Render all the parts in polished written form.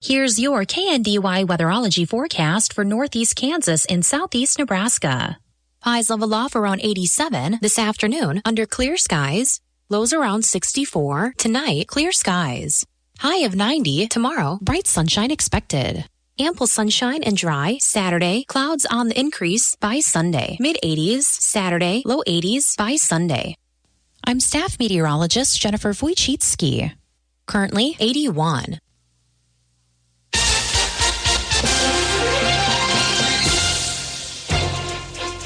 Here's your KNDY weatherology forecast for northeast Kansas and southeast Nebraska. Highs level off around 87 this afternoon under clear skies. Lows around 64. Tonight, clear skies. High of 90 tomorrow, bright sunshine expected. Ample sunshine and dry Saturday, clouds on the increase by Sunday. Mid-80s Saturday, low 80s by Sunday. I'm staff meteorologist Jennifer Wojcicki. Currently 81.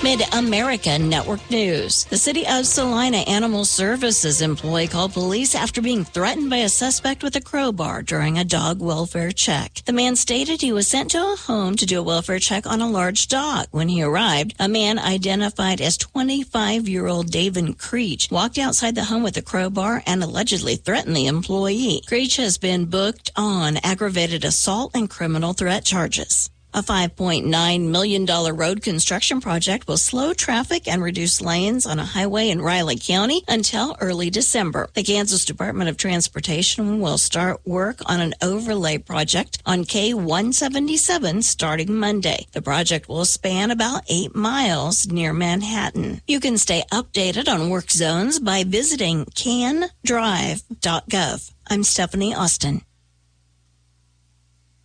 Mid-America Network News. The City of Salina Animal Services employee called police after being threatened by a suspect with a crowbar during a dog welfare check. The man stated he was sent to a home to do a welfare check on a large dog. When he arrived, a man identified as 25-year-old David Creech walked outside the home with a crowbar and allegedly threatened the employee. Creech has been booked on aggravated assault and criminal threat charges. A $5.9 million road construction project will slow traffic and reduce lanes on a highway in Riley County until early December. The Kansas Department of Transportation will start work on an overlay project on K-177 starting Monday. The project will span about 8 miles near Manhattan. You can stay updated on work zones by visiting candrive.gov. I'm Stephanie Austin.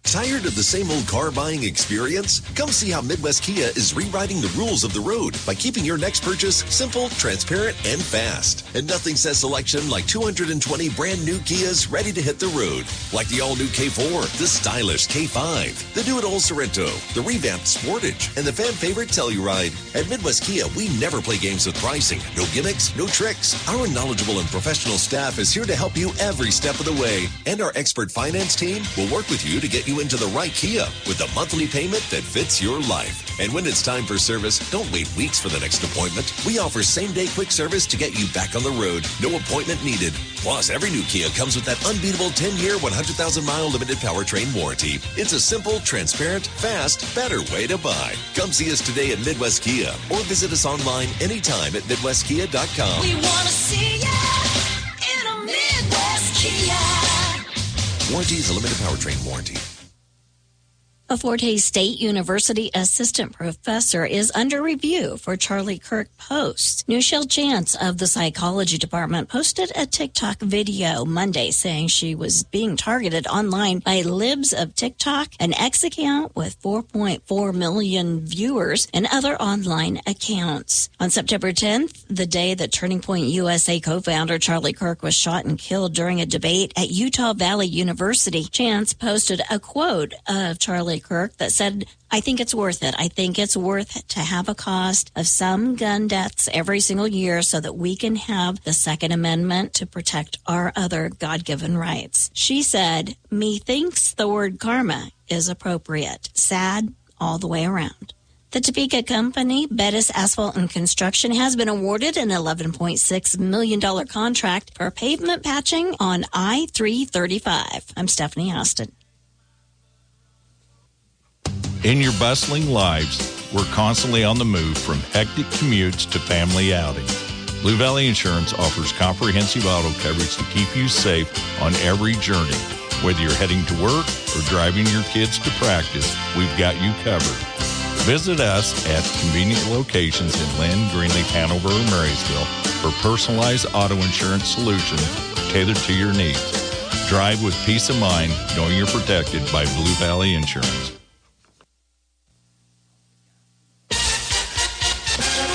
Tired of the same old car buying experience? Come see how Midwest Kia is rewriting the rules of the road by keeping your next purchase simple, transparent, and fast. And nothing says selection like 220 brand new Kias ready to hit the road. Like the all-new K4, the stylish K5, the do-it-all Sorento, the revamped Sportage, and the fan-favorite Telluride. At Midwest Kia, we never play games with pricing. No gimmicks, no tricks. Our knowledgeable and professional staff is here to help you every step of the way. And our expert finance team will work with you to get you into the right Kia with a monthly payment that fits your life. And when it's time for service, don't wait weeks for the next appointment. We offer same-day quick service to get you back on the road. No appointment needed. Plus, every new Kia comes with that unbeatable 10-year, 100,000-mile limited powertrain warranty. It's a simple, transparent, fast, better way to buy. Come see us today at Midwest Kia or visit us online anytime at MidwestKia.com. We want to see you in a Midwest Kia. Warranty is a limited powertrain warranty. A Fort Hays State University assistant professor is under review for Charlie Kirk posts. Nichelle Chance of the psychology department posted a TikTok video Monday saying she was being targeted online by Libs of TikTok, an X account with 4.4 million viewers, and other online accounts. On September 10th, the day that Turning Point USA co-founder Charlie Kirk was shot and killed during a debate at Utah Valley University, Chance posted a quote of Charlie Kirk that said, "I think it's worth it. I think it's worth to have a cost of some gun deaths every single year so that we can have the Second Amendment to protect our other God-given rights." She said, "Methinks the word karma is appropriate. Sad all the way around." The Topeka company, Bettis Asphalt and Construction, has been awarded an $11.6 million contract for pavement patching on I-335. I'm Stephanie Austin. In your bustling lives, we're constantly on the move from hectic commutes to family outings. Blue Valley Insurance offers comprehensive auto coverage to keep you safe on every journey. Whether you're heading to work or driving your kids to practice, we've got you covered. Visit us at convenient locations in Lynn, Greenleaf, Hanover, or Marysville for personalized auto insurance solutions tailored to your needs. Drive with peace of mind, knowing you're protected by Blue Valley Insurance.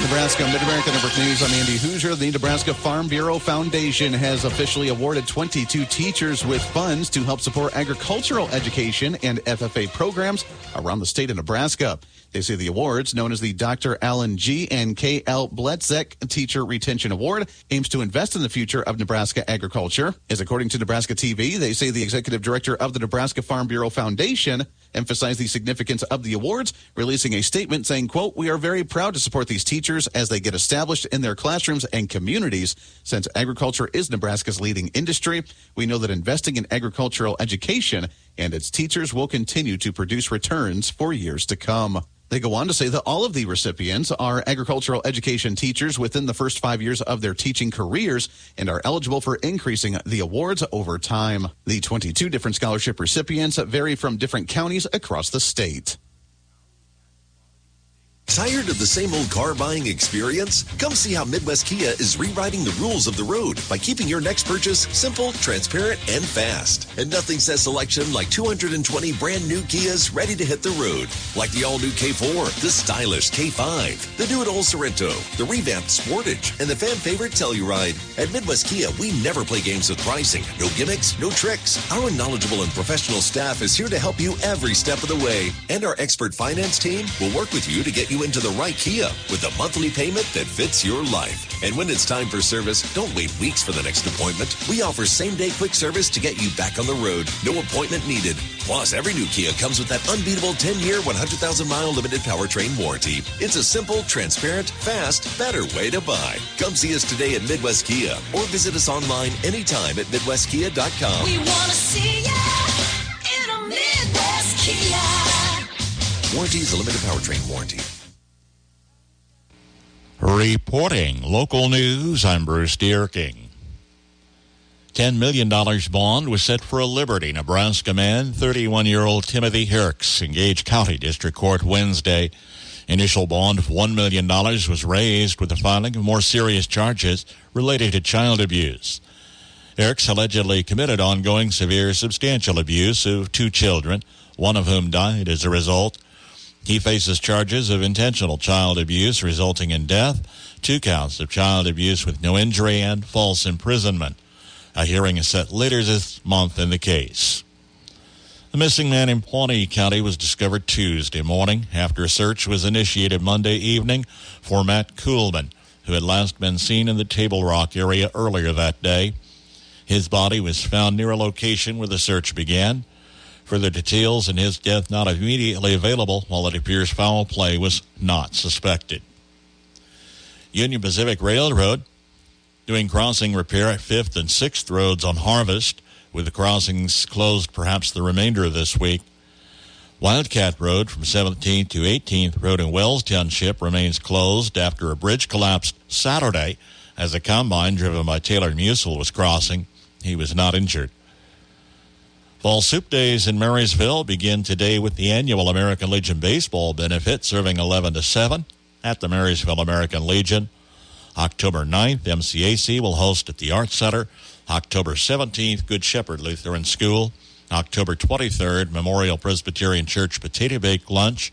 Nebraska Mid-America Network News. I'm Andy Hoosier. The Nebraska Farm Bureau Foundation has officially awarded 22 teachers with funds to help support agricultural education and FFA programs around the state of Nebraska. They say the awards, known as the Dr. Alan G. and K.L. Bletzek Teacher Retention Award, aims to invest in the future of Nebraska agriculture. As according to Nebraska TV, they say the executive director of the Nebraska Farm Bureau Foundation emphasized the significance of the awards, releasing a statement saying, quote, "We are very proud to support these teachers as they get established in their classrooms and communities. Since agriculture is Nebraska's leading industry, we know that investing in agricultural education and its teachers will continue to produce returns for years to come." They go on to say that all of the recipients are agricultural education teachers within the first 5 years of their teaching careers and are eligible for increasing the awards over time. The 22 different scholarship recipients vary from different counties across the state. Tired of the same old car buying experience? Come see how Midwest Kia is rewriting the rules of the road by keeping your next purchase simple, transparent, and fast. And nothing says selection like 220 brand new Kias ready to hit the road. Like the all-new K4, the stylish K5, the do-it-all Sorento, the revamped Sportage, and the fan-favorite Telluride. At Midwest Kia, we never play games with pricing. No gimmicks, no tricks. Our knowledgeable and professional staff is here to help you every step of the way. And our expert finance team will work with you to get you into the right Kia with a monthly payment that fits your life. And when it's time for service, don't wait weeks for the next appointment. We offer same-day quick service to get you back on the road. No appointment needed. Plus, every new Kia comes with that unbeatable 10-year, 100,000-mile limited powertrain warranty. It's a simple, transparent, fast, better way to buy. Come see us today at Midwest Kia or visit us online anytime at MidwestKia.com. We want to see ya in a Midwest Kia. Warranty is a limited powertrain warranty. Reporting local news, I'm Bruce Dierking. $10 million bond was set for a Liberty, Nebraska man, 31-year-old Timothy Hirks, in Gage County District Court Wednesday. Initial bond of $1 million was raised with the filing of more serious charges related to child abuse. Hirks allegedly committed ongoing severe substantial abuse of 2 children, one of whom died as a result. He faces charges of intentional child abuse resulting in death, 2 counts of child abuse with no injury, and false imprisonment. A hearing is set later this month in the case. The missing man in Pawnee County was discovered Tuesday morning after a search was initiated Monday evening for Matt Kuhlman, who had last been seen in the Table Rock area earlier that day. His body was found near a location where the search began. Further details in his death not immediately available, while it appears foul play was not suspected. Union Pacific Railroad doing crossing repair at 5th and 6th roads on Harvest, with the crossings closed perhaps the remainder of this week. Wildcat Road from 17th to 18th Road in Wells Township remains closed after a bridge collapsed Saturday as a combine driven by Taylor Musil was crossing. He was not injured. Fall Soup Days in Marysville begin today with the annual American Legion Baseball benefit, serving 11 to 7 at the Marysville American Legion. October 9th, MCAC will host at the Arts Center. October 17th, Good Shepherd Lutheran School. October 23rd, Memorial Presbyterian Church Potato Bake Lunch.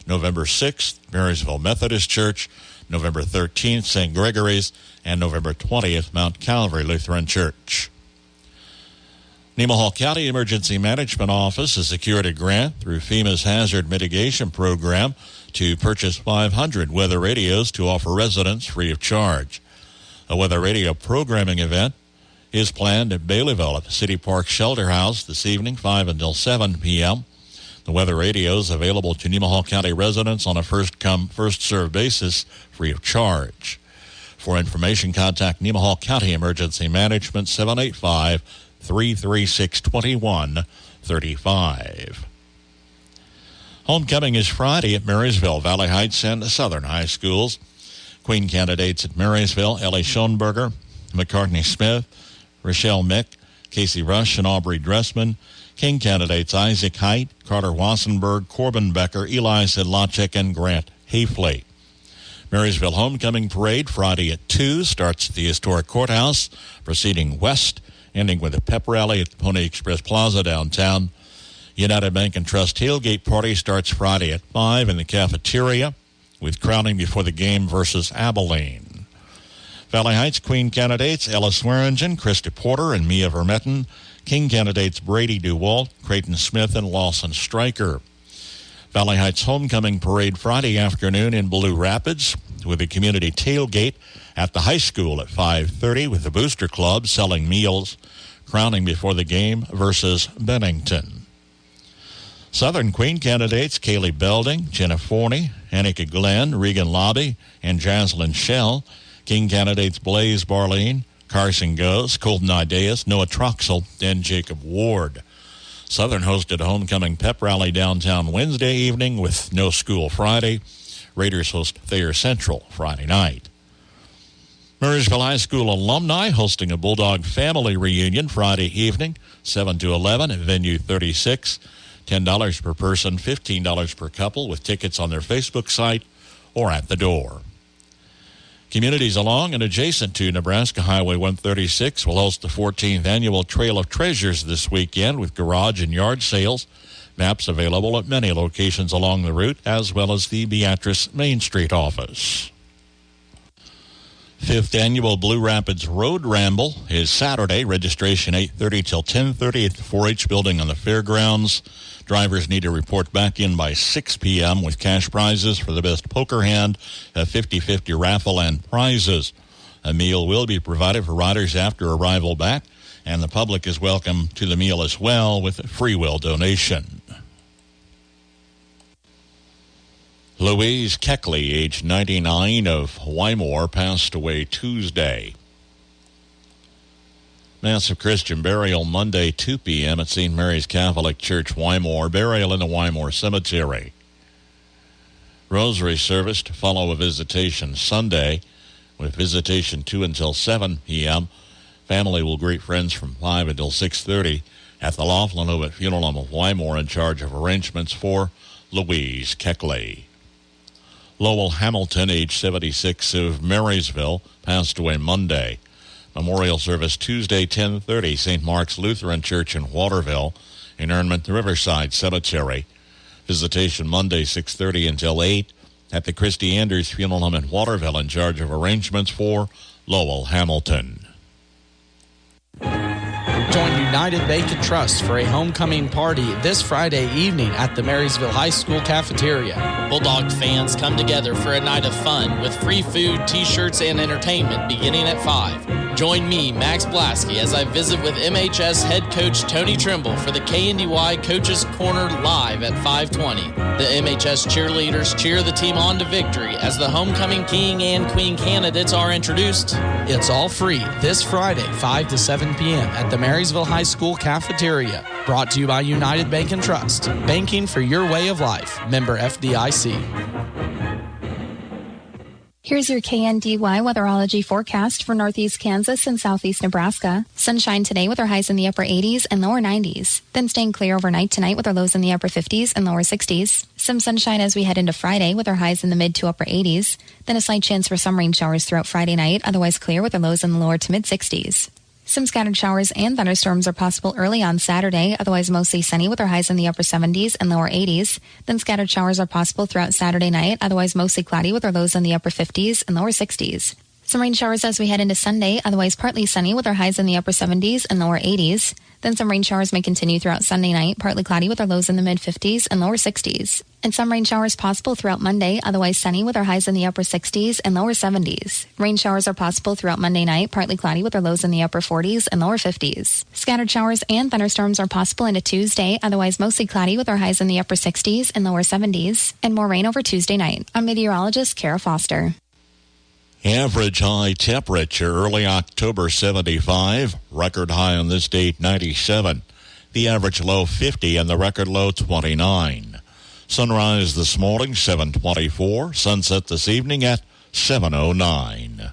November 6th, Marysville Methodist Church. November 13th, St. Gregory's. And November 20th, Mount Calvary Lutheran Church. Nemaha County Emergency Management Office has secured a grant through FEMA's Hazard Mitigation Program to purchase 500 weather radios to offer residents free of charge. A weather radio programming event is planned at Baileyville at the City Park Shelter House this evening, 5 until 7 p.m. The weather radio is available to Nemaha County residents on a first-come, first-served basis, free of charge. For information, contact Nemaha County Emergency Management, 785-336-2135. Homecoming is Friday at Marysville, Valley Heights, and Southern High Schools. Queen candidates at Marysville, Ellie Schoenberger, McCartney Smith, Rochelle Mick, Casey Rush, and Aubrey Dressman. King candidates Isaac Height, Carter Wassenberg, Corbin Becker, Eli Sedlacek, and Grant Hafley. Marysville Homecoming Parade Friday at 2 starts at the Historic Courthouse, proceeding west, ending with a pep rally at the Pony Express Plaza downtown. United Bank and Trust tailgate party starts Friday at 5 in the cafeteria, with crowning before the game versus Abilene. Valley Heights Queen candidates Ella Swearingen, Krista Porter, and Mia Vermetten. King candidates Brady DeWalt, Creighton Smith, and Lawson Stryker. Valley Heights Homecoming Parade Friday afternoon in Blue Rapids, with a community tailgate at the high school at 5:30 with the Booster Club selling meals, crowning before the game versus Bennington. Southern Queen candidates Kaylee Belding, Jenna Forney, Annika Glenn, Regan Lobby, and Jaslyn Shell. King candidates Blaze Barleen, Carson Goes, Colton Ideas, Noah Troxel, and Jacob Ward. Southern hosted a homecoming pep rally downtown Wednesday evening with no school Friday. Raiders host Thayer Central Friday night. Marysville High School alumni hosting a Bulldog family reunion Friday evening, 7 to 11 at Venue 36. $10 per person, $15 per couple, with tickets on their Facebook site or at the door. Communities along and adjacent to Nebraska Highway 136 will host the 14th annual Trail of Treasures this weekend with garage and yard sales. Maps available at many locations along the route, as well as the Beatrice Main Street office. 5th Annual Blue Rapids Road Ramble is Saturday. Registration 8:30 till 10:30 at the 4-H building on the fairgrounds. Drivers need to report back in by 6 p.m. with cash prizes for the best poker hand, a 50-50 raffle, and prizes. A meal will be provided for riders after arrival back, and the public is welcome to the meal as well with a free will donation. Louise Keckley, age 99, of Wymore, passed away Tuesday. Mass of Christian burial Monday, 2 p.m. at St. Mary's Catholic Church, Wymore. Burial in the Wymore Cemetery. Rosary service to follow a visitation Sunday, with visitation 2 until 7 p.m. Family will greet friends from 5 until 6:30 at the Laughlin Ovid Funeral Home of Wymore, in charge of arrangements for Louise Keckley. Lowell Hamilton, age 76, of Marysville, passed away Monday. Memorial service Tuesday, 10:30, St. Mark's Lutheran Church in Waterville. Interment, Riverside Cemetery. Visitation Monday, 6:30 until 8 at the Christy Anders Funeral Home in Waterville, in charge of arrangements for Lowell Hamilton. Join United Bank and Trust for a homecoming party this Friday evening at the Marysville High School cafeteria. Bulldog fans come together for a night of fun with free food, t-shirts, and entertainment beginning at 5. Join me, Max Blasky, as I visit with MHS head coach Tony Trimble for the KNDY Coaches Corner live at 5:20. The MHS cheerleaders cheer the team on to victory as the homecoming king and queen candidates are introduced. It's all free this Friday, 5 to 7 p.m. at the Marysville High School cafeteria. Brought to you by United Bank and Trust. Banking for your way of life. Member FDIC. Here's your KNDY weatherology forecast for northeast Kansas and southeast Nebraska. Sunshine today with our highs in the upper 80s and lower 90s. Then staying clear overnight tonight with our lows in the upper 50s and lower 60s. Some sunshine as we head into Friday with our highs in the mid to upper 80s. Then a slight chance for some rain showers throughout Friday night, otherwise clear with our lows in the lower to mid 60s. Some scattered showers and thunderstorms are possible early on Saturday, otherwise mostly sunny with our highs in the upper 70s and lower 80s. Then scattered showers are possible throughout Saturday night, otherwise mostly cloudy with our lows in the upper 50s and lower 60s. Some rain showers as we head into Sunday, otherwise partly sunny with our highs in the upper 70s and lower 80s. Then some rain showers may continue throughout Sunday night, partly cloudy with our lows in the mid-50s and lower 60s. And some rain showers possible throughout Monday, otherwise sunny with our highs in the upper 60s and lower 70s. Rain showers are possible throughout Monday night, partly cloudy with our lows in the upper 40s and lower 50s. Scattered showers and thunderstorms are possible into Tuesday, otherwise mostly cloudy with our highs in the upper 60s and lower 70s. And more rain over Tuesday night. I'm meteorologist Kara Foster. Average high temperature early October 75, record high on this date 97. The average low 50 and the record low 29. Sunrise this morning 7:24, sunset this evening at 7:09.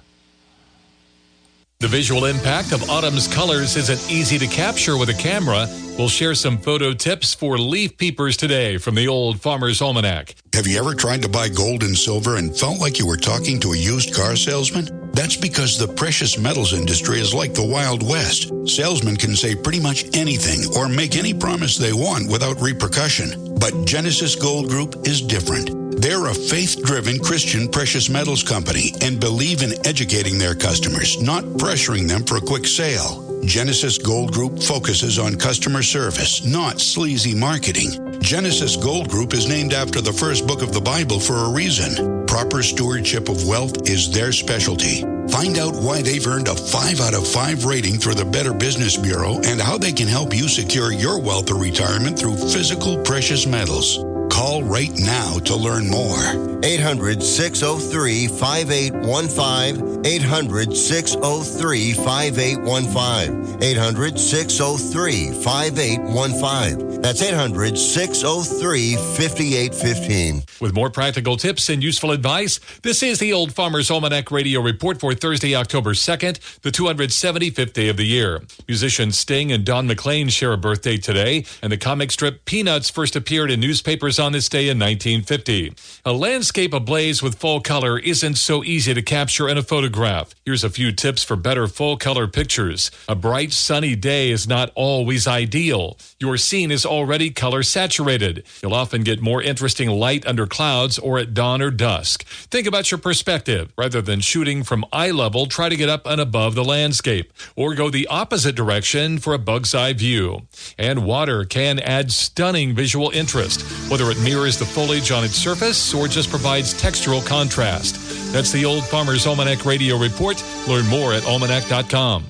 The visual impact of autumn's colors isn't easy to capture with a camera. We'll share some photo tips for leaf peepers today from the Old Farmer's Almanac. Have you ever tried to buy gold and silver and felt like you were talking to a used car salesman? That's because the precious metals industry is like the Wild West. Salesmen can say pretty much anything or make any promise they want without repercussion. But Genesis Gold Group is different. They're a faith-driven Christian precious metals company and believe in educating their customers, not pressuring them for a quick sale. Genesis Gold Group focuses on customer service, not sleazy marketing. Genesis Gold Group is named after the first book of the Bible for a reason. Proper stewardship of wealth is their specialty. Find out why they've earned a 5 out of 5 rating through the Better Business Bureau and how they can help you secure your wealth or retirement through physical precious metals. Call right now to learn more. 800-603-5815. 800-603-5815. 800-603-5815. That's 800-603-5815. With more practical tips and useful advice, this is the Old Farmer's Almanac Radio Report for Thursday, October 2nd, the 275th day of the year. Musicians Sting and Don McLean share a birthday today, and the comic strip Peanuts first appeared in newspapers on this day in 1950. A landscape ablaze with full color isn't so easy to capture in a photograph. Here's a few tips for better full color pictures. A bright, sunny day is not always ideal. Your scene is already color saturated. You'll often get more interesting light under clouds or at dawn or dusk. Think about your perspective. Rather than shooting from eye level, try to get up and above the landscape, or go the opposite direction for a bug's eye view. And water can add stunning visual interest, whether it mirrors the foliage on its surface or just provides textural contrast. That's the Old Farmer's Almanac Radio Report. Learn more at almanac.com.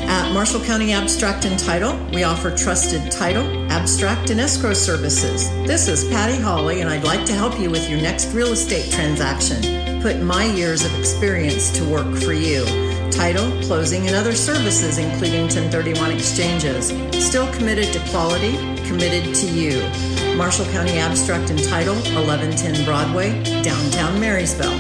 At Marshall County Abstract and Title, we offer trusted title, abstract, and escrow services. This is Patty Hawley, and I'd like to help you with your next real estate transaction. Put my years of experience to work for you. Title, closing, and other services, including 1031 exchanges. Still committed to quality, committed to you. Marshall County Abstract and Title, 1110 Broadway, downtown Marysville.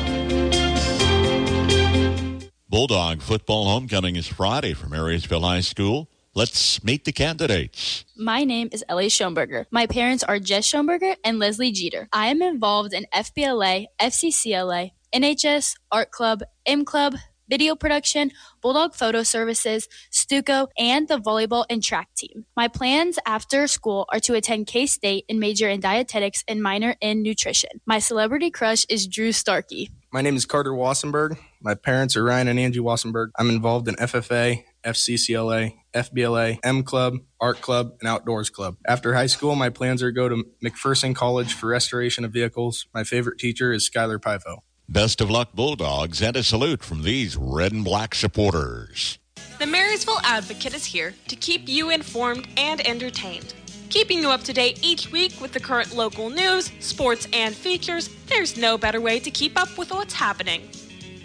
Bulldog football homecoming is Friday from Marysville High School. Let's meet the candidates. My name is Ellie Schoenberger. My parents are Jess Schoenberger and Leslie Jeter. I am involved in FBLA, FCCLA, NHS, Art Club, M Club, video production, Bulldog photo services, Stuco, and the volleyball and track team. My plans after school are to attend K-State and major in dietetics and minor in nutrition. My celebrity crush is Drew Starkey. My name is Carter Wassenberg. My parents are Ryan and Angie Wassenberg. I'm involved in FFA, FCCLA, FBLA, M Club, Art Club, and Outdoors Club. After high school, my plans are to go to McPherson College for restoration of vehicles. My favorite teacher is Skylar Pivo. Best of luck, Bulldogs, and a salute from these red and black supporters. The Marysville Advocate is here to keep you informed and entertained. Keeping you up to date each week with the current local news, sports, and features, there's no better way to keep up with what's happening.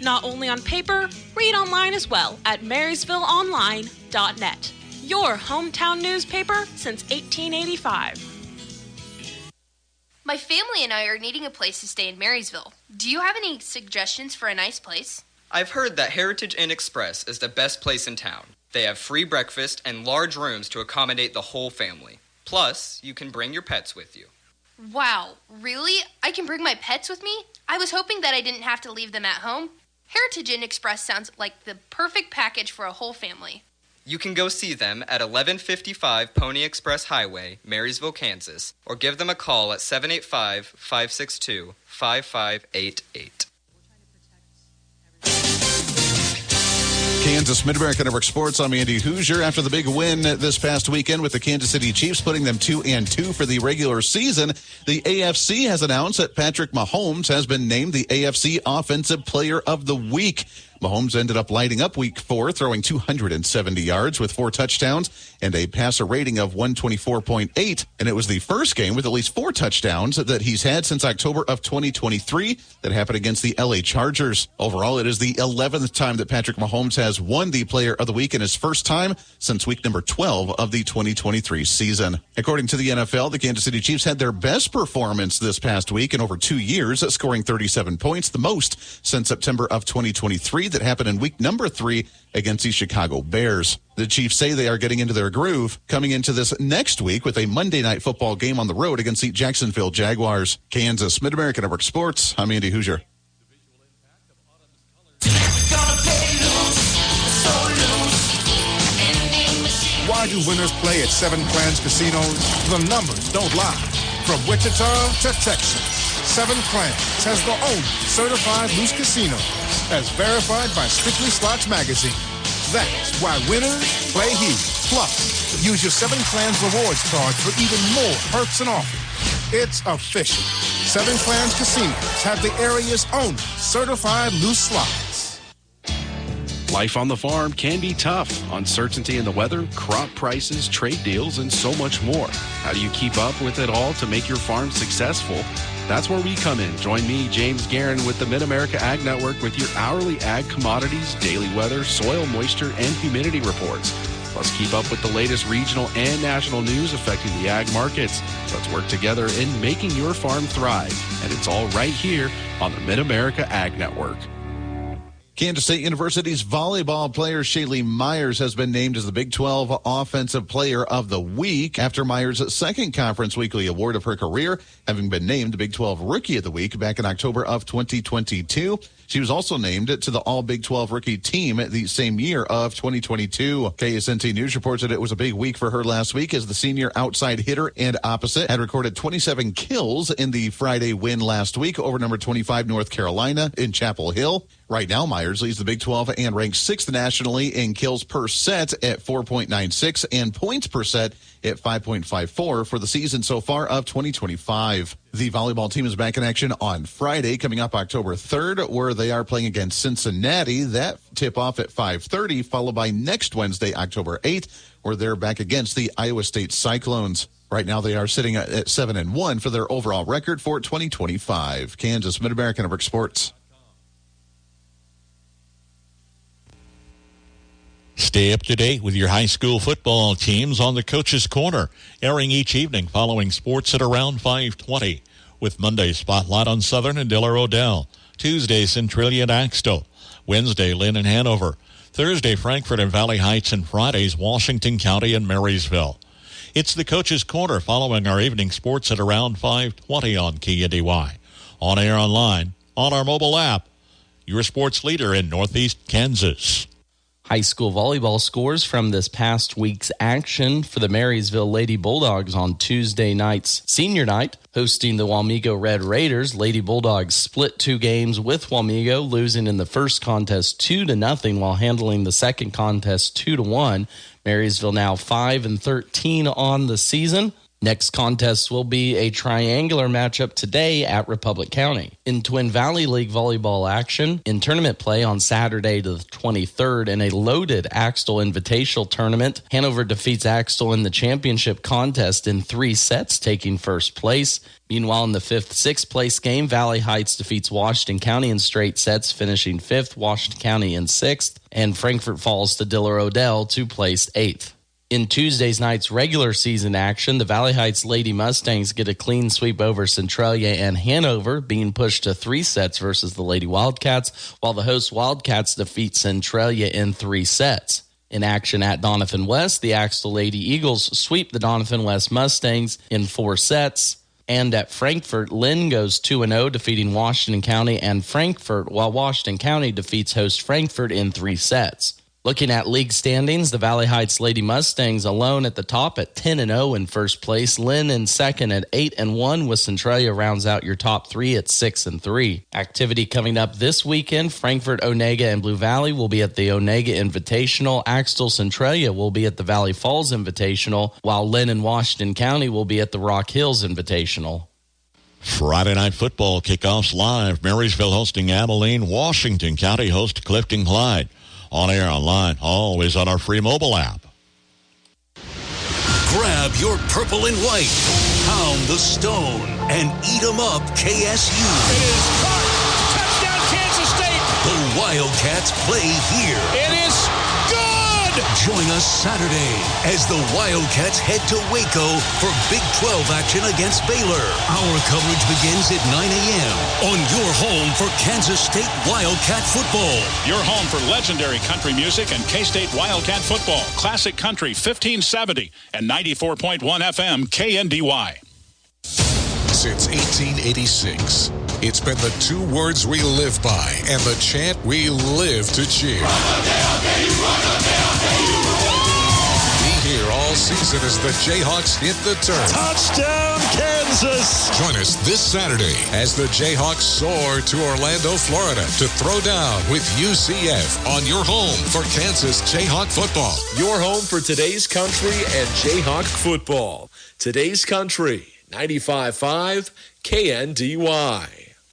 Not only on paper, read online as well at marysvilleonline.net. Your hometown newspaper since 1885. My family and I are needing a place to stay in Marysville. Do you have any suggestions for a nice place? I've heard that Heritage Inn Express is the best place in town. They have free breakfast and large rooms to accommodate the whole family. Plus, you can bring your pets with you. Wow, really? I can bring my pets with me? I was hoping that I didn't have to leave them at home. Heritage Inn Express sounds like the perfect package for a whole family. You can go see them at 1155 Pony Express Highway, Marysville, Kansas, or give them a call at 785-562-5588. Kansas Mid-America Network Sports. I'm Andy Hoosier. After the big win this past weekend with the Kansas City Chiefs, putting them 2-2 for the regular season, the AFC has announced that Patrick Mahomes has been named the AFC Offensive Player of the Week. Mahomes ended up lighting up Week 4, throwing 270 yards with 4 touchdowns and a passer rating of 124.8. And it was the first game with at least 4 touchdowns that he's had since October of 2023 that happened against the LA Chargers. Overall, it is the 11th time that Patrick Mahomes has won the Player of the Week, and his first time since week number 12 of the 2023 season. According to the NFL, the Kansas City Chiefs had their best performance this past week in over 2 years, scoring 37 points, the most since September of 2023. That happened in week number 3 against the Chicago Bears. The Chiefs say they are getting into their groove coming into this next week with a Monday Night Football game on the road against the Jacksonville Jaguars. Kansas Mid-America Network Sports. I'm Andy Hoosier. Why do winners play at Seven Clans Casinos? The numbers don't lie. From Wichita to Texas, Seven Clans has the only certified loose casino, as verified by Strictly Slots Magazine. That's why winners play here. Plus, use your Seven Clans rewards card for even more perks and offers. It's official. Seven Clans Casinos have the area's only certified loose slots. Life on the farm can be tough. Uncertainty in the weather, crop prices, trade deals, and so much more. How do you keep up with it all to make your farm successful? That's where we come in. Join me, James Guerin, with the Mid-America Ag Network with your hourly ag commodities, daily weather, soil moisture, and humidity reports. Plus, keep up with the latest regional and national news affecting the ag markets. Let's work together in making your farm thrive. And it's all right here on the Mid-America Ag Network. Kansas State University's volleyball player Shaylee Myers has been named as the Big 12 Offensive Player of the Week after Myers' second Conference Weekly Award of her career, having been named the Big 12 Rookie of the Week back in October of 2022. She was also named to the All Big 12 Rookie team the same year of 2022. KSNT News reports that it was a big week for her last week as the senior outside hitter and opposite had recorded 27 kills in the Friday win last week over number 25 North Carolina in Chapel Hill. Right now, Myers leads the Big 12 and ranks 6th nationally in kills per set at 4.96 and points per set at 5.54 for the season so far of 2025. The volleyball team is back in action on Friday, coming up October 3rd, where they are playing against Cincinnati. That tip-off at 5:30, followed by next Wednesday, October 8th, where they're back against the Iowa State Cyclones. Right now, they are sitting at 7-1 for their overall record for 2025. Kansas Mid-America Network Sports. Stay up to date with your high school football teams on the Coach's Corner, airing each evening following sports at around 5:20, with Monday's Spotlight on Southern and Diller Odell, Tuesday Centralia and Axtell, Wednesday Lynn and Hanover, Thursday Frankfort and Valley Heights, and Fridays Washington County and Marysville. It's the Coach's Corner following our evening sports at around 5:20 on KNDY. On air online, on our mobile app, your sports leader in Northeast Kansas. High school volleyball scores from this past week's action for the Marysville Lady Bulldogs on Tuesday night's senior night. Hosting the Wamego Red Raiders, Lady Bulldogs split 2 games with Wamego, losing in the first contest 2-0 while handling the second contest 2-1. Marysville now 5-13 on the season. Next contest will be a triangular matchup today at Republic County. In Twin Valley League volleyball action, in tournament play on Saturday the 23rd in a loaded Axtell Invitational tournament, Hanover defeats Axtell in the championship contest in 3 sets, taking first place. Meanwhile, in the 5th-6th place game, Valley Heights defeats Washington County in straight sets, finishing 5th, Washington County in 6th, and Frankfort falls to Diller Odell to place 8th. In Tuesday's night's regular season action, the Valley Heights Lady Mustangs get a clean sweep over Centralia and Hanover, being pushed to 3 sets versus the Lady Wildcats, while the host Wildcats defeat Centralia in 3 sets. In action at Doniphan West, the Axtell Lady Eagles sweep the Doniphan West Mustangs in 4 sets. And at Frankfort, Lynn goes 2-0, defeating Washington County and Frankfort, while Washington County defeats host Frankfort in 3 sets. Looking at league standings, the Valley Heights Lady Mustangs alone at the top at 10-0 in first place. Lynn in second at 8-1, with Centralia rounds out your top 3 at 6-3. Activity coming up this weekend: Frankfort, Onega, and Blue Valley will be at the Onega Invitational. Axtell Centralia will be at the Valley Falls Invitational, while Lynn and Washington County will be at the Rock Hills Invitational. Friday night football kickoffs live. Marysville hosting Abilene. Washington County host Clifton Clyde. On air, online, always on our free mobile app. Grab your purple and white, pound the stone, and eat 'em up, KSU. It is caught. Touchdown, Kansas State. The Wildcats play here. It is good. Join us Saturday as the Wildcats head to Waco for Big 12 action against Baylor. Our coverage begins at 9 a.m. on your home for Kansas State Wildcat football. Your home for legendary country music and K-State Wildcat football. Classic Country 1570 and 94.1 FM KNDY. Since 1886, it's been the 2 words we live by and the chant we live to cheer. Be here all season as the Jayhawks hit the turf. Touchdown, Kansas. Join us this Saturday as the Jayhawks soar to Orlando, Florida to throw down with UCF on your home for Kansas Jayhawk football. Your home for today's country and Jayhawk football. Today's country. 95.5 KNDY.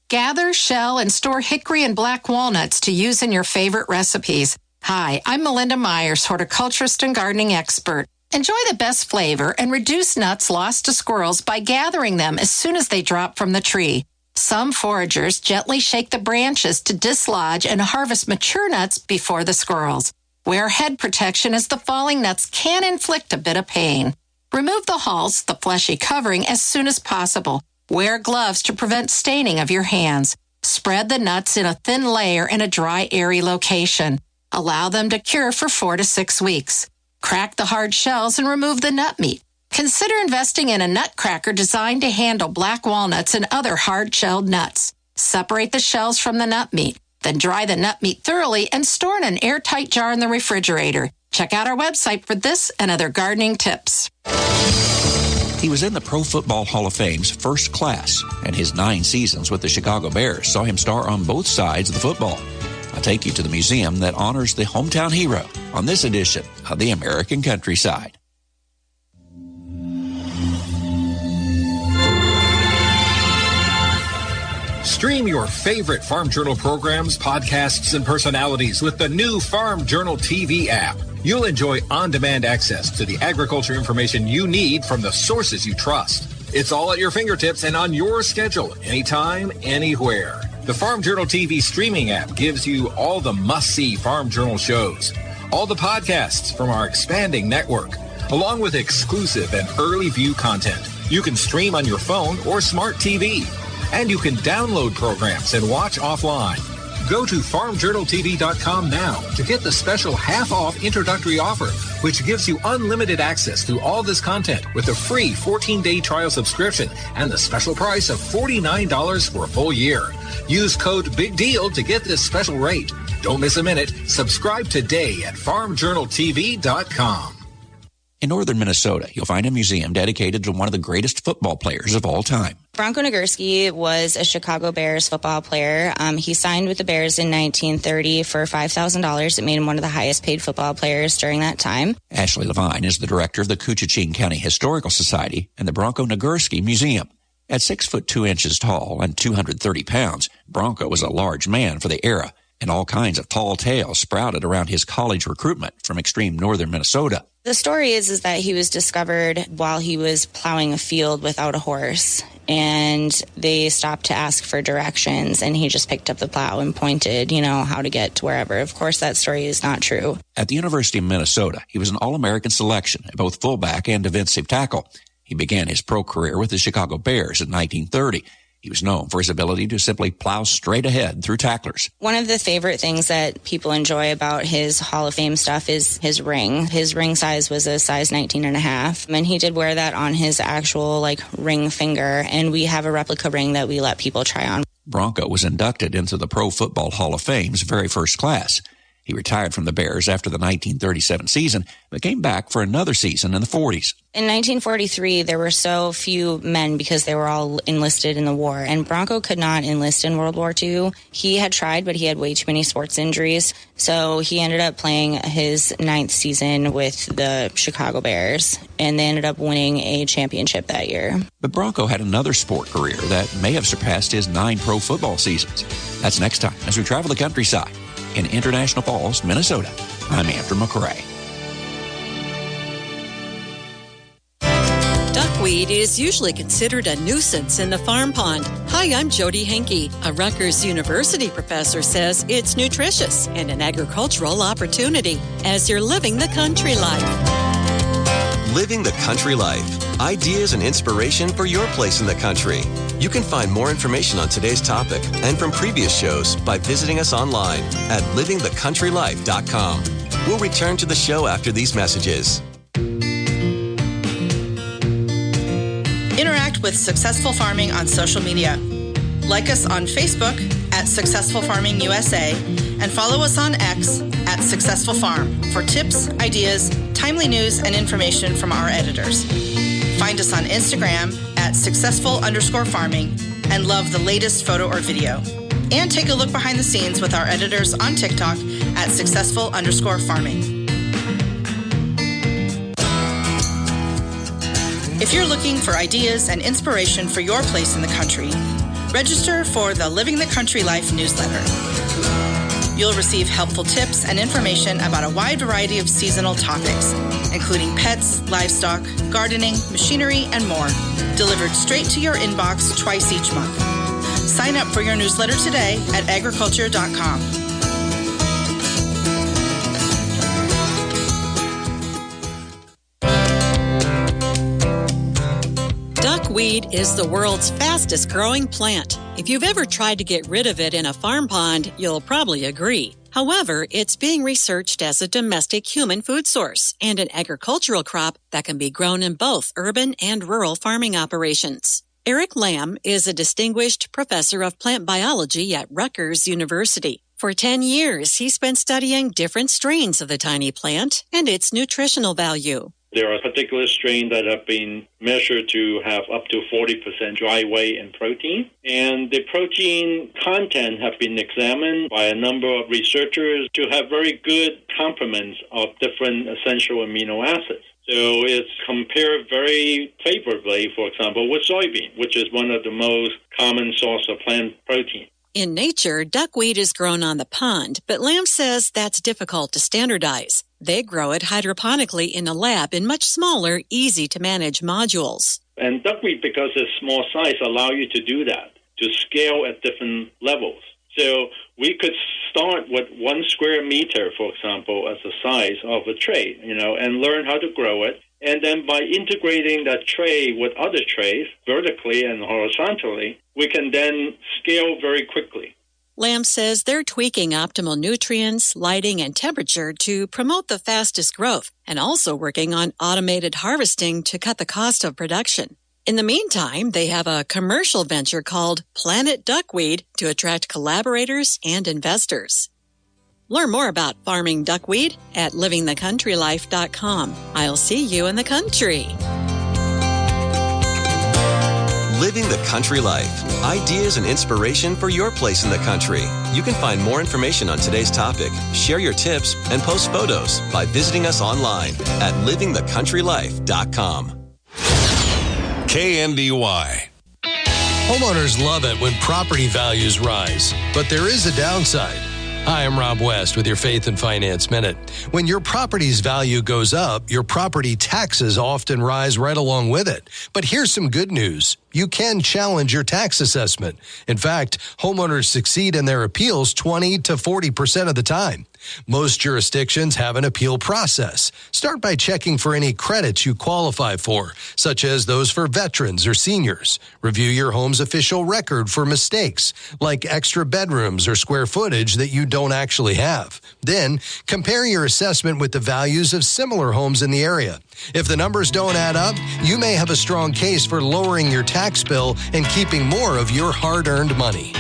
Gather, shell, and store hickory and black walnuts to use in your favorite recipes. Hi, I'm Melinda Myers, horticulturist and gardening expert. Enjoy the best flavor and reduce nuts lost to squirrels by gathering them as soon as they drop from the tree. Some foragers gently shake the branches to dislodge and harvest mature nuts before the squirrels. Wear head protection as the falling nuts can inflict a bit of pain. Remove the hulls, the fleshy covering, as soon as possible. Wear gloves to prevent staining of your hands. Spread the nuts in a thin layer in a dry, airy location. Allow them to cure for 4 to 6 weeks. Crack the hard shells and remove the nut meat. Consider investing in a nut cracker designed to handle black walnuts and other hard-shelled nuts. Separate the shells from the nut meat. Then dry the nut meat thoroughly and store in an airtight jar in the refrigerator. Check out our website for this and other gardening tips. He was in the Pro Football Hall of Fame's first class, and his 9 seasons with the Chicago Bears saw him star on both sides of the football. I'll take you to the museum that honors the hometown hero on this edition of the American Countryside. Stream your favorite Farm Journal programs, podcasts, and personalities with the new Farm Journal TV app. You'll enjoy on-demand access to the agriculture information you need from the sources you trust. It's all at your fingertips and on your schedule, anytime, anywhere. The Farm Journal TV streaming app gives you all the must-see Farm Journal shows, all the podcasts from our expanding network, along with exclusive and early view content. You can stream on your phone or smart TV, and you can download programs and watch offline. Go to farmjournaltv.com now to get the special half-off introductory offer, which gives you unlimited access to all this content with a free 14-day trial subscription and the special price of $49 for a full year. Use code BIGDEAL to get this special rate. Don't miss a minute. Subscribe today at farmjournaltv.com. In northern Minnesota, you'll find a museum dedicated to one of the greatest football players of all time. Bronco Nagurski was a Chicago Bears football player. He signed with the Bears in 1930 for $5,000. It made him one of the highest paid football players during that time. Ashley Levine is the director of the Koochiching County Historical Society and the Bronco Nagurski Museum. At 6 foot 2 inches tall and 230 pounds, Bronco was a large man for the era, and all kinds of tall tales sprouted around his college recruitment from extreme northern Minnesota. The story is that he was discovered while he was plowing a field without a horse, and they stopped to ask for directions, and he just picked up the plow and pointed, how to get to wherever. Of course, that story is not true. At the University of Minnesota, he was an All-American selection at both fullback and defensive tackle. He began his pro career with the Chicago Bears in 1930. He was known for his ability to simply plow straight ahead through tacklers. One of the favorite things that people enjoy about his Hall of Fame stuff is his ring. His ring size was a size 19.5, and he did wear that on his actual ring finger, and we have a replica ring that we let people try on. Bronco was inducted into the Pro Football Hall of Fame's very first class. He retired from the Bears after the 1937 season, but came back for another season in the 40s. In 1943, there were so few men because they were all enlisted in the war, and Bronco could not enlist in World War II. He had tried, but he had way too many sports injuries, so he ended up playing his 9th season with the Chicago Bears, and they ended up winning a championship that year. But Bronco had another sport career that may have surpassed his 9 pro football seasons. That's next time as we travel the countryside. In International Falls, Minnesota, I'm Andrew McRae. Duckweed is usually considered a nuisance in the farm pond. Hi, I'm Jody Henke. A Rutgers University professor says it's nutritious and an agricultural opportunity as you're living the country life. Living the country life. Ideas and inspiration for your place in the country. You can find more information on today's topic and from previous shows by visiting us online at livingthecountrylife.com. We'll return to the show after these messages. Interact with Successful Farming on social media. Like us on Facebook at Successful Farming USA and follow us on X at Successful Farm for tips, ideas, timely news, and information from our editors. Find us on Instagram at successful_farming and love the latest photo or video. And take a look behind the scenes with our editors on TikTok at successful_farming. If you're looking for ideas and inspiration for your place in the country, register for the Living the Country Life newsletter. You'll receive helpful tips and information about a wide variety of seasonal topics, including pets, livestock, gardening, machinery, and more, delivered straight to your inbox twice each month. Sign up for your newsletter today at agriculture.com. Duckweed is the world's fastest growing plant. If you've ever tried to get rid of it in a farm pond, you'll probably agree. However, it's being researched as a domestic human food source and an agricultural crop that can be grown in both urban and rural farming operations. Eric Lamb is a distinguished professor of plant biology at Rutgers University. For 10 years, he spent studying different strains of the tiny plant and its nutritional value. There are particular strains that have been measured to have up to 40% dry weight in protein. And the protein content have been examined by a number of researchers to have very good complements of different essential amino acids. So it's compared very favorably, for example, with soybean, which is one of the most common source of plant protein. In nature, duckweed is grown on the pond, but Lamb says that's difficult to standardize. They grow it hydroponically in a lab in much smaller, easy-to-manage modules. And duckweed, because it's small size, allow you to do that, to scale at different levels. So we could start with 1 square meter, for example, as the size of a tray, and learn how to grow it. And then by integrating that tray with other trays, vertically and horizontally, we can then scale very quickly. Lamb says they're tweaking optimal nutrients, lighting, and temperature to promote the fastest growth, and also working on automated harvesting to cut the cost of production. In the meantime, they have a commercial venture called Planet Duckweed to attract collaborators and investors. Learn more about farming duckweed at livingthecountrylife.com. I'll see you in the country. Living the Country Life. Ideas and inspiration for your place in the country. You can find more information on today's topic, share your tips, and post photos by visiting us online at livingthecountrylife.com. KNDY. Homeowners love it when property values rise, but there is a downside. Hi, I'm Rob West with your Faith and Finance Minute. When your property's value goes up, your property taxes often rise right along with it. But here's some good news. You can challenge your tax assessment. In fact, homeowners succeed in their appeals 20 to 40% of the time. Most jurisdictions have an appeal process. Start by checking for any credits you qualify for, such as those for veterans or seniors. Review your home's official record for mistakes, like extra bedrooms or square footage that you don't actually have. Then, compare your assessment with the values of similar homes in the area. If the numbers don't add up, you may have a strong case for lowering your tax bill and keeping more of your hard-earned money.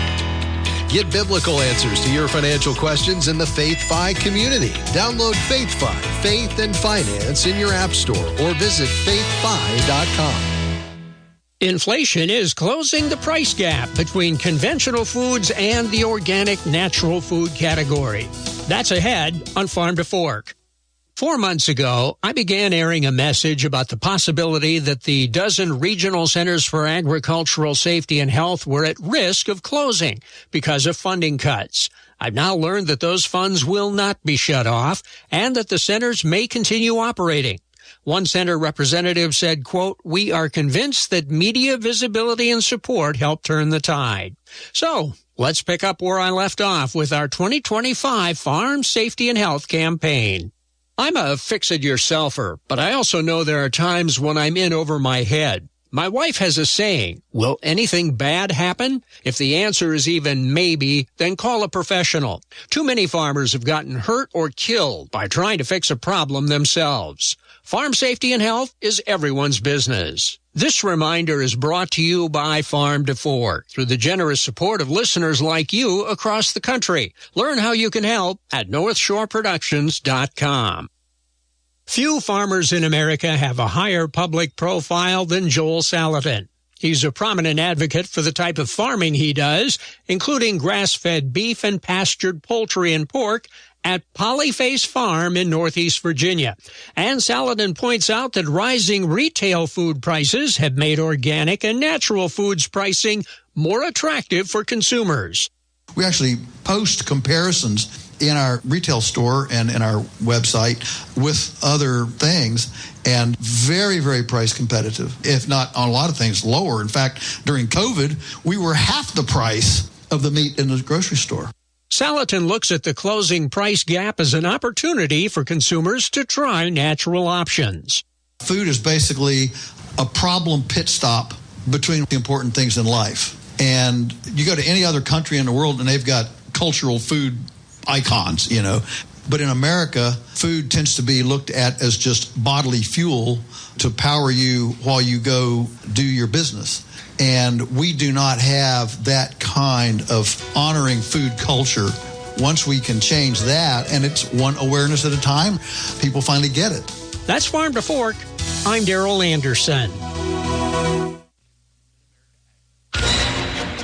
Get biblical answers to your financial questions in the FaithFi community. Download FaithFi, Faith and Finance in your app store or visit faithfi.com. Inflation is closing the price gap between conventional foods and the organic natural food category. That's ahead on Farm to Fork. 4 months ago, I began airing a message about the possibility that the dozen regional centers for agricultural safety and health were at risk of closing because of funding cuts. I've now learned that those funds will not be shut off and that the centers may continue operating. One center representative said, quote, "We are convinced that media visibility and support help turn the tide." So let's pick up where I left off with our 2025 Farm Safety and Health campaign. I'm a fix-it-yourselfer, but I also know there are times when I'm in over my head. My wife has a saying, will anything bad happen? If the answer is even maybe, then call a professional. Too many farmers have gotten hurt or killed by trying to fix a problem themselves. Farm safety and health is everyone's business. This reminder is brought to you by Farm to Fork through the generous support of listeners like you across the country. Learn how you can help at NorthshoreProductions.com. Few farmers in America have a higher public profile than Joel Salatin. He's a prominent advocate for the type of farming he does, including grass-fed beef and pastured poultry and pork, at Polyface Farm in Northeast Virginia. And Salatin points out that rising retail food prices have made organic and natural foods pricing more attractive for consumers. We actually post comparisons in our retail store and in our website with other things, and very, very price competitive, if not on a lot of things lower. In fact, during COVID, we were half the price of the meat in the grocery store. Salatin looks at the closing price gap as an opportunity for consumers to try natural options. Food is basically a problem pit stop between the important things in life. And you go to any other country in the world and they've got cultural food icons, you know. But in America, food tends to be looked at as just bodily fuel to power you while you go do your business. And we do not have that kind of honoring food culture. Once we can change that, and it's one awareness at a time, people finally get it. That's Farm to Fork. I'm Darrell Anderson.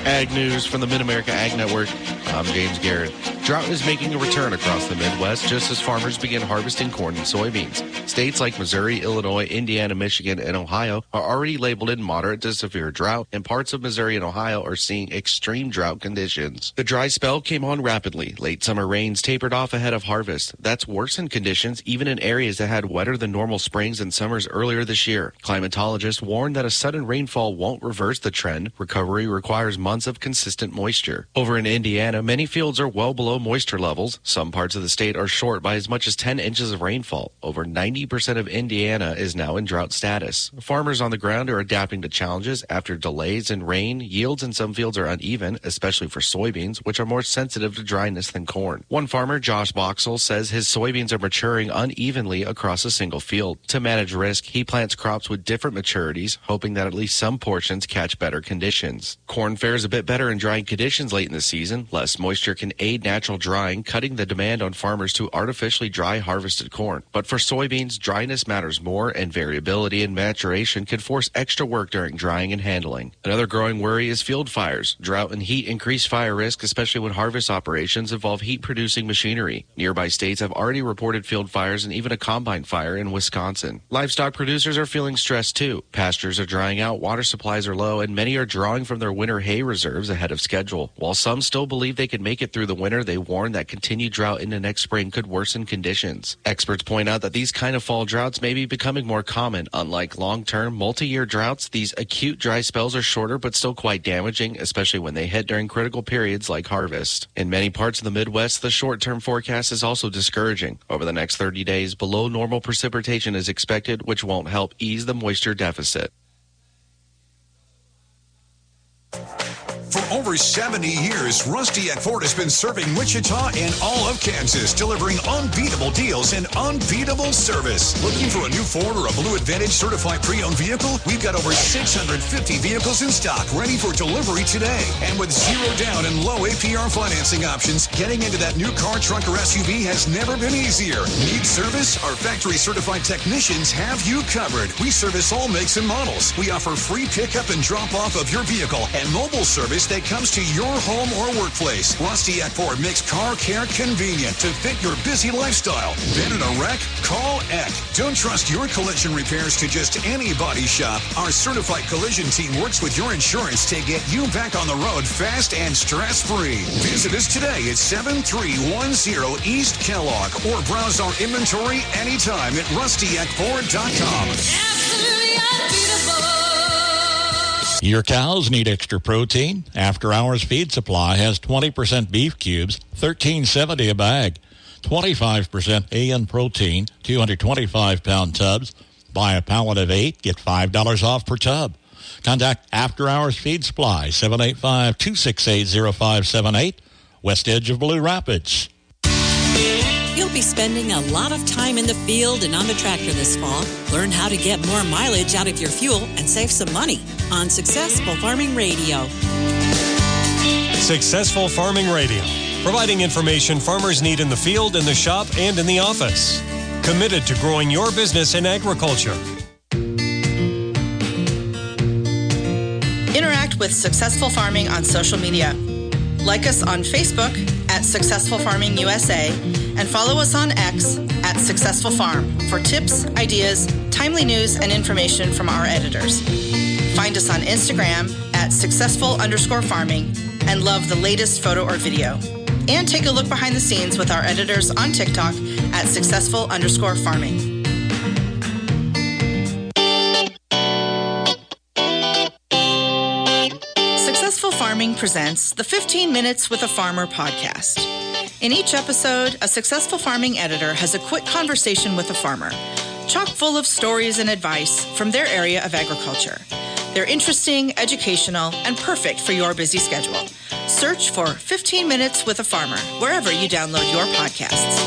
Ag News from the Mid-America Ag Network. I'm James Garrett. Drought is making a return across the Midwest just as farmers begin harvesting corn and soybeans. States like Missouri, Illinois, Indiana, Michigan, and Ohio are already labeled in moderate to severe drought, and parts of Missouri and Ohio are seeing extreme drought conditions. The dry spell came on rapidly. Late summer rains tapered off ahead of harvest. That's worsened conditions even in areas that had wetter than normal springs and summers earlier this year. Climatologists warn that a sudden rainfall won't reverse the trend. Recovery requires months of consistent moisture. Over in Indiana, many fields are well below moisture levels. Some parts of the state are short by as much as 10 inches of rainfall. Over 90% of Indiana is now in drought status. Farmers on the ground are adapting to challenges after delays in rain. Yields in some fields are uneven, especially for soybeans, which are more sensitive to dryness than corn. One farmer, Josh Boxell, says his soybeans are maturing unevenly across a single field. To manage risk, he plants crops with different maturities, hoping that at least some portions catch better conditions. Corn fares a bit better in drying conditions late in the season. Less moisture can aid natural drying, cutting the demand on farmers to artificially dry harvested corn. But for soybeans, dryness matters more, and variability in maturation can force extra work during drying and handling. Another growing worry is field fires. Drought and heat increase fire risk, especially when harvest operations involve heat-producing machinery. Nearby states have already reported field fires and even a combine fire in Wisconsin. Livestock producers are feeling stressed too. Pastures are drying out, water supplies are low, and many are drawing from their winter hay reserves ahead of schedule. While some still believe they could make it through the winter, they warn that continued drought into next spring could worsen conditions. Experts point out that these kind of fall droughts may be becoming more common. Unlike long-term, multi-year droughts, these acute dry spells are shorter but still quite damaging, especially when they hit during critical periods like harvest. In many parts of the Midwest, the short-term forecast is also discouraging. Over the next 30 days, below normal precipitation is expected, which won't help ease the moisture deficit. For over 70 years, Rusty at Ford has been serving Wichita and all of Kansas, delivering unbeatable deals and unbeatable service. Looking for a new Ford or a Blue Advantage certified pre-owned vehicle? We've got over 650 vehicles in stock ready for delivery today. And with zero down and low APR financing options, getting into that new car, truck, or SUV has never been easier. Need service? Our factory certified technicians have you covered. We service all makes and models. We offer free pickup and drop off of your vehicle and mobile service that comes to your home or workplace. Rusty at Ford makes car care convenient to fit your busy lifestyle. Been in a wreck? Call Eck. Don't trust your collision repairs to just any body shop. Our certified collision team works with your insurance to get you back on the road fast and stress-free. Visit us today at 7310 East Kellogg or browse our inventory anytime at rustyeckford.com. Absolutely unbeatable. Your cows need extra protein. After Hours Feed Supply has 20% beef cubes, $13.70 a bag. 25% AN protein, 225-pound tubs. Buy a pallet of 8, get $5 off per tub. Contact After Hours Feed Supply, 785-268-0578, west edge of Blue Rapids. You'll be spending a lot of time in the field and on the tractor this fall. Learn how to get more mileage out of your fuel and save some money on Successful Farming Radio. Successful Farming Radio, providing information farmers need in the field, in the shop, and in the office. Committed to growing your business in agriculture. Interact with Successful Farming on social media. Like us on Facebook at Successful Farming USA and follow us on X at Successful Farm for tips, ideas, timely news, and information from our editors. Find us on Instagram at successful_farming and love the latest photo or video. And take a look behind the scenes with our editors on TikTok at successful_farming. Successful Farming presents the 15 Minutes with a Farmer podcast. In each episode, a Successful Farming editor has a quick conversation with a farmer, chock full of stories and advice from their area of agriculture. They're interesting, educational, and perfect for your busy schedule. Search for 15 Minutes with a Farmer wherever you download your podcasts.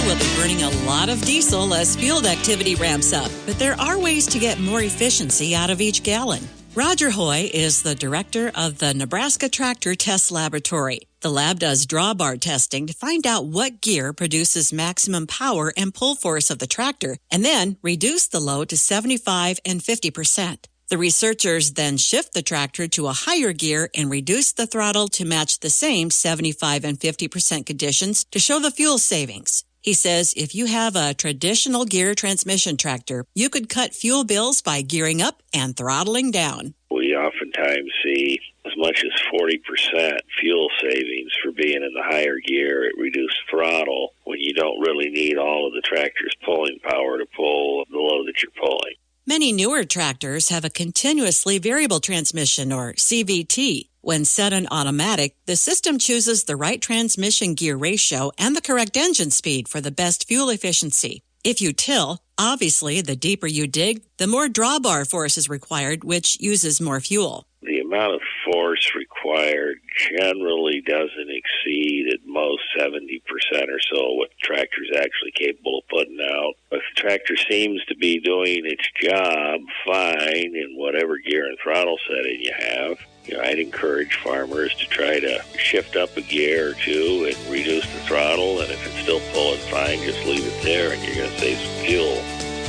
We'll be burning a lot of diesel as field activity ramps up, but there are ways to get more efficiency out of each gallon. Roger Hoy is the director of the Nebraska Tractor Test Laboratory. The lab does drawbar testing to find out what gear produces maximum power and pull force of the tractor, and then reduce the load to 75 and 50%. The researchers then shift the tractor to a higher gear and reduce the throttle to match the same 75 and 50% conditions to show the fuel savings. He says if you have a traditional gear transmission tractor, you could cut fuel bills by gearing up and throttling down. We oftentimes see as much as 40% fuel savings for being in the higher gear at reduced throttle when you don't really need all of the tractor's pulling power to pull the load that you're pulling. Many newer tractors have a continuously variable transmission, or CVT. When set on automatic, the system chooses the right transmission gear ratio and the correct engine speed for the best fuel efficiency. If you till, obviously the deeper you dig, the more drawbar force is required, which uses more fuel. The amount of force required generally doesn't exceed at most 70% or so what the tractor is actually capable of putting out. If the tractor seems to be doing its job fine in whatever gear and throttle setting you have, I'd encourage farmers to try to shift up a gear or two and reduce the throttle, and if it's still pulling fine, just leave it there and you're going to save some fuel.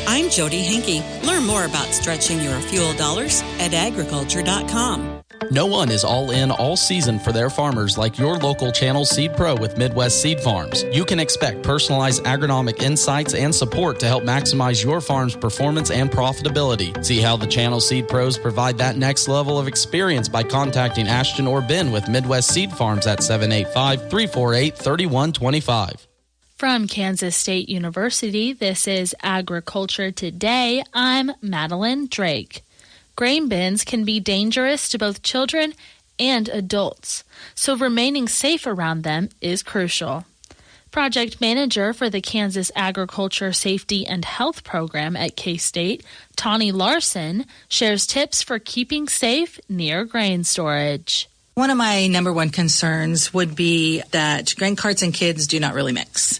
I'm Jody Henke. Learn more about stretching your fuel dollars at agriculture.com. No one is all in all season for their farmers like your local Channel Seed Pro with Midwest Seed Farms. You can expect personalized agronomic insights and support to help maximize your farm's performance and profitability. See how the Channel Seed Pros provide that next level of experience by contacting Ashton or Ben with Midwest Seed Farms at 785-348-3125. From Kansas State University, this is Agriculture Today. I'm Madeline Drake. Grain bins can be dangerous to both children and adults, so remaining safe around them is crucial. Project manager for the Kansas Agriculture Safety and Health Program at K-State, Tawny Larson, shares tips for keeping safe near grain storage. One of my number one concerns would be that grain carts and kids do not really mix.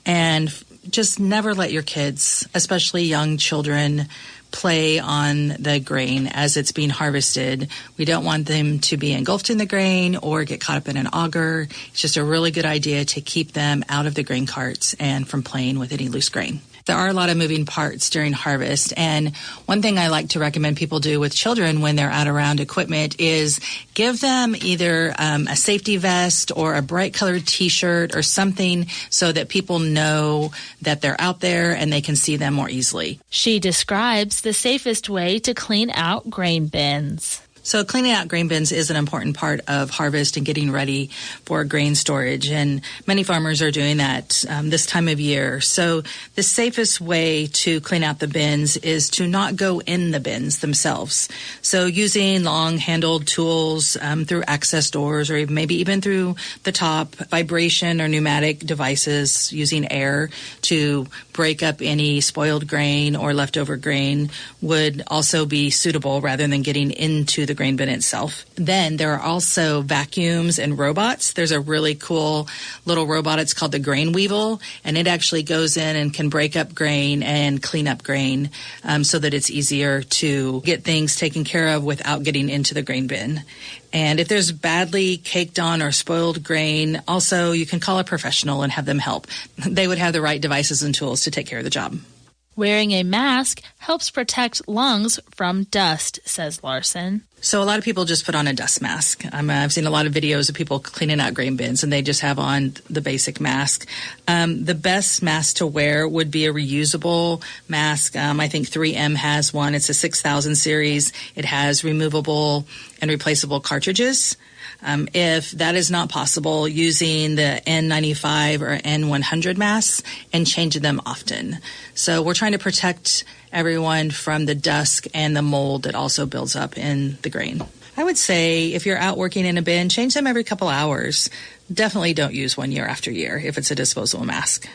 And just never let your kids, especially young children, play on the grain as it's being harvested. We don't want them to be engulfed in the grain or get caught up in an auger. It's just a really good idea to keep them out of the grain carts and from playing with any loose grain. There are a lot of moving parts during harvest, and one thing I like to recommend people do with children when they're out around equipment is give them either a safety vest or a bright colored t-shirt or something so that people know that they're out there and they can see them more easily. She describes the safest way to clean out grain bins. So cleaning out grain bins is an important part of harvest and getting ready for grain storage, and many farmers are doing that this time of year. So the safest way to clean out the bins is to not go in the bins themselves. So using long-handled tools through access doors or maybe even through the top, vibration or pneumatic devices using air to break up any spoiled grain or leftover grain would also be suitable rather than getting into the grain bin itself. Then there are also vacuums and robots. There's a really cool little robot. It's called the Grain Weevil, and it actually goes in and can break up grain and clean up grain so that it's easier to get things taken care of without getting into the grain bin. And if there's badly caked on or spoiled grain, also you can call a professional and have them help. They would have the right devices and tools to take care of the job. Wearing a mask helps protect lungs from dust, says Larson. So a lot of people just put on a dust mask. I've seen a lot of videos of people cleaning out grain bins, and they just have on the basic mask. The best mask to wear would be a reusable mask. I think 3M has one. It's a 6000 series. It has removable and replaceable cartridges. If that is not possible, using the N95 or N100 masks and changing them often. So we're trying to protect everyone from the dust and the mold that also builds up in the grain. I would say if you're out working in a bin, change them every couple hours. Definitely don't use one year after year if it's a disposable mask.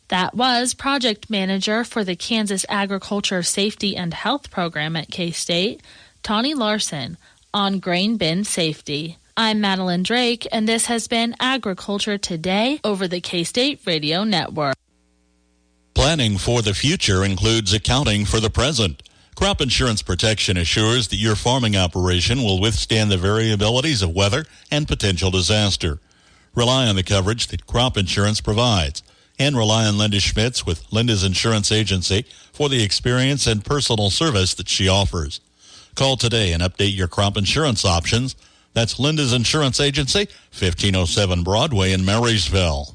That was project manager for the Kansas Agriculture Safety and Health Program at K-State, Tawny Larson, on grain bin safety. I'm Madeline Drake, and this has been Agriculture Today over the K-State Radio Network. Planning for the future includes accounting for the present. Crop insurance protection assures that your farming operation will withstand the variabilities of weather and potential disaster. Rely on the coverage that crop insurance provides, and rely on Linda Schmitz with Linda's Insurance Agency for the experience and personal service that she offers. Call today and update your crop insurance options. That's Linda's Insurance Agency, 1507 Broadway in Marysville.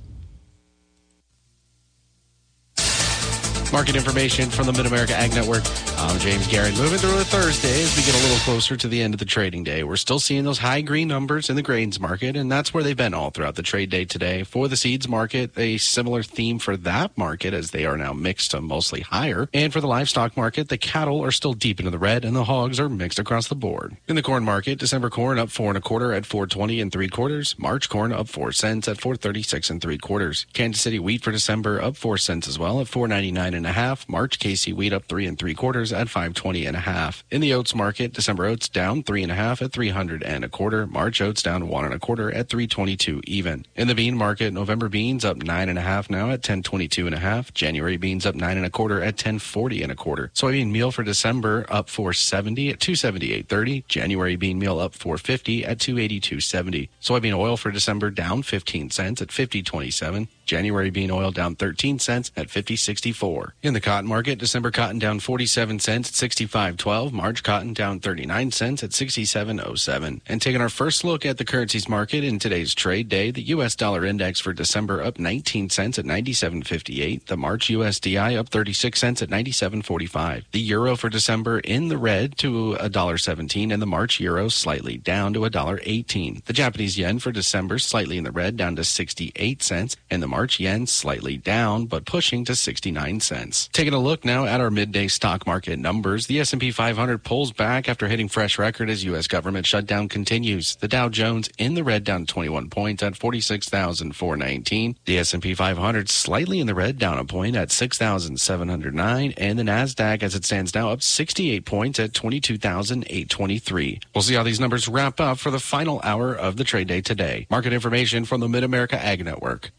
Market information from the Mid-America Ag Network. I'm James Guerin. Moving through a Thursday as we get a little closer to the end of the trading day. We're still seeing those high green numbers in the grains market, and that's where they've been all throughout the trade day today. For the seeds market, a similar theme for that market as they are now mixed to mostly higher. And for the livestock market, the cattle are still deep into the red, and the hogs are mixed across the board. In the corn market, December corn up 4 1/4 at 4.20 3/4. March corn up 4 cents at 4.36 3/4. Kansas City wheat for December up 4 cents as well at 4.99 1/2. March KC wheat up 3 3/4 at 5.20 1/2. In the oats market, December oats down 3 1/2 at 300 1/4. March oats down 1 1/4 at 3.22 even. In the bean market, November beans up 9 1/2 now at 10.22 1/2. January beans up 9 1/4 at 10.40 1/4. Soybean meal for December up 4.70 at 2.78.30. January bean meal up 4.50 at 2.82.70. Soybean oil for December down 15 cents at 50.27. January bean oil down 13 cents at 50.64. In the cotton market, December cotton down 47 cents at 65.12. March cotton down 39 cents at 67.07. And taking our first look at the currencies market in today's trade day, the U.S. dollar index for December up 19 cents at 97.58. The March USDI up 36 cents at 97.45. The euro for December in the red to $1.17, and the March euro slightly down to $1.18. The Japanese yen for December slightly in the red down to 68 cents, and the March yen slightly down, but pushing to 69 cents. Taking a look now at our midday stock market numbers, the S&P 500 pulls back after hitting fresh record as U.S. government shutdown continues. The Dow Jones in the red down 21 points at 46,419. The S&P 500 slightly in the red down a point at 6,709. And the NASDAQ as it stands now up 68 points at 22,823. We'll see how these numbers wrap up for the final hour of the trade day today. Market information from the Mid-America Ag Network.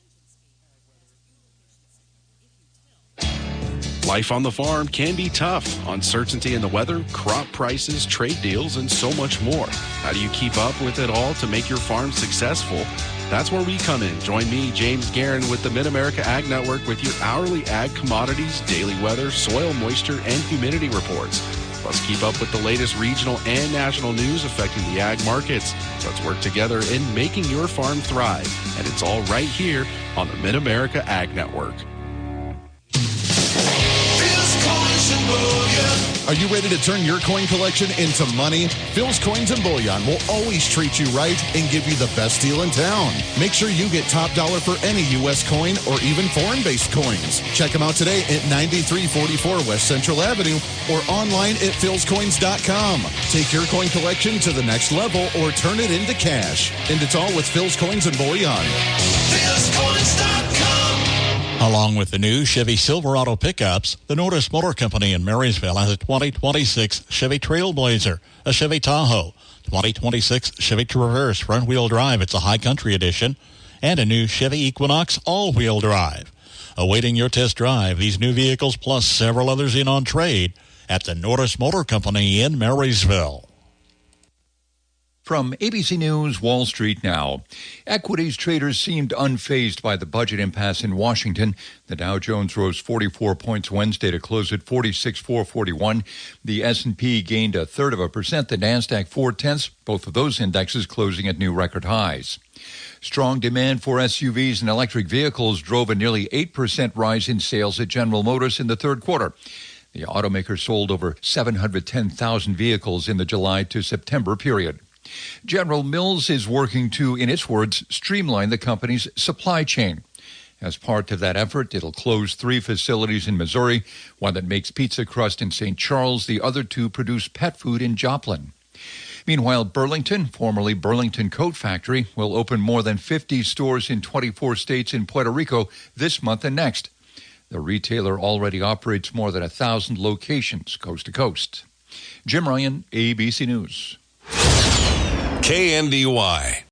Life on the farm can be tough. Uncertainty in the weather, crop prices, trade deals, and so much more. How do you keep up with it all to make your farm successful? That's where we come in. Join me, James Guerin, with the Mid-America Ag Network with your hourly ag commodities, daily weather, soil moisture, and humidity reports. Plus, keep up with the latest regional and national news affecting the ag markets. Let's work together in making your farm thrive. And it's all right here on the Mid-America Ag Network. Are you ready to turn your coin collection into money? Phil's Coins and Bullion will always treat you right and give you the best deal in town. Make sure you get top dollar for any U.S. coin or even foreign-based coins. Check them out today at 9344 West Central Avenue or online at philscoins.com. Take your coin collection to the next level or turn it into cash. And it's all with Phil's Coins and Bullion. philscoins.com. Along with the new Chevy Silverado pickups, the Nordis Motor Company in Marysville has a 2026 Chevy Trailblazer, a Chevy Tahoe, 2026 Chevy Traverse front-wheel drive, it's a high country edition, and a new Chevy Equinox all-wheel drive. Awaiting your test drive, these new vehicles plus several others in on trade at the Nordis Motor Company in Marysville. From ABC News, Wall Street now. Equities traders seemed unfazed by the budget impasse in Washington. The Dow Jones rose 44 points Wednesday to close at 46,441. The S&P gained 0.33%. The Nasdaq 0.4. Both of those indexes closing at new record highs. Strong demand for SUVs and electric vehicles drove a nearly 8% rise in sales at General Motors in the third quarter. The automaker sold over 710,000 vehicles in the July to September period. General Mills is working to, in its words, streamline the company's supply chain. As part of that effort, it'll close 3 facilities in Missouri, one that makes pizza crust in St. Charles, the other 2 produce pet food in Joplin. Meanwhile, Burlington, formerly Burlington Coat Factory, will open more than 50 stores in 24 states in Puerto Rico this month and next. The retailer already operates more than 1,000 locations coast to coast. Jim Ryan, ABC News. KNDY.